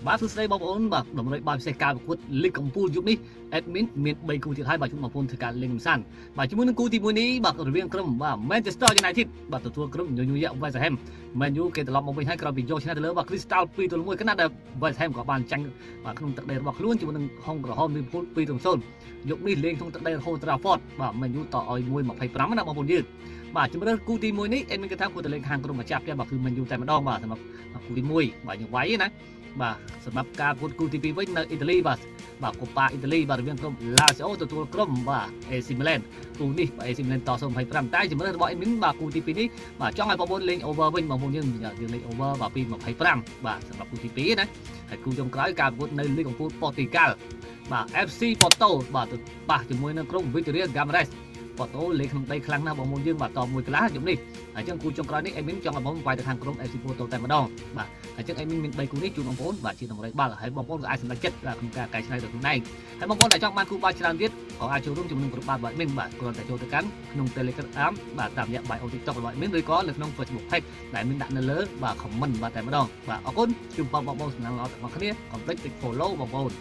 បាទសួស្តីបងប្អូនបាទតម្រុយបាទពិសេសការប្រកួតលីកកំពូលយប់នេះ admin មាន3គូទៀតហើយបាទជូនបងប្អូនធ្វើការលេងកំសាន្តបាទជាមួយនឹងគូទី1នេះបាទរវាងក្រុមបាទ Manchester United បាទទទួលក្រុមញញូយ៉ា West Ham Man U គេត្រឡប់មកវិញហើយក្រោយពីយកឈ្នះទៅលើបាទ Crystal 2-1 ខណៈដែល West Ham ក៏បានចាញ់បាទក្នុងទឹកដីរបស់ខ្លួនជាមួយនឹងហុងក្រហម Liverpool 2-0 យប់នេះលេងក្នុងទឹកដី Old Trafford បាទ Man U តឲ្យ1-25ណាបងប្អូនយើងបាទជំរឿនគូទី1នេះ admin គេថាគួរតែលេងខាងក្រុមម្ចាស់ផ្ទះបាទគឺ Man U តែម្ដងបាទសម្រាប់គូទី1បាទយើងវាយណាបាទសម្រាប់ការប្រកួតគូទី2វិញនៅអ៊ីតាលីបាទកូប៉ាអ៊ីតាលីបាទរវាងក្រុម Lazio ទទួលក្រុមបាទ AC Milan គូនេះបាទ AC Milan ត0-25តែជំរឿនរបស់ admin បាទគូទី2នេះបាទចង់ឲ្យបងប្អូនលេង over វិញបងប្អូនយើងលេង over បាទពី25បាទសម្រាប់គូទី2ណាហើយគូចុងក្រោយការប្រកួតនៅលីកកំពូលប៉ូទុយហ្គាល់បាទ FC Porto បាទទៅប៉ះជាមួយនឹងក្រុម Vitória Guimarães ប៉ូតូលេងក្នុងដីខ្លាំងណាស់បងប្អូនយើងបាទតមួយកន្លះយប់នេះហើយចឹងគូចុងក្រោយនេះអេមីនចង់ឲ្យបងវាយទៅខាងក្រុម FC Porto តែម្ដងបាទហើយចឹងអេមីនមាន3គូនេះជូនបងប្អូនបាទជាតម្រៃបាល់ហើយបងប្អូនក៏អាចសម្រេចចិត្តក្នុងការកែច្នៃទៅខ្លួនឯងហើយបងប្អូនដែលចង់បានគូបាល់ច្រើនទៀតក៏អាចចូលរួមជាមួយនឹងក្រុមបាល់បាទមីនបាទគ្រាន់តែចូលទៅកាន់ក្នុង Telegram បាទតាមរយៈ bio TikTok របស់មីនឬក៏នៅក្នុង Facebook Page ដែលមីនដាក់នៅលើបាទ comment បាទតែម្ដងបាទអរគុណជួបបងប្អូនសំណាងល្អទាំងអស់គ្នាកុំភ្លេច follow បងប្អូន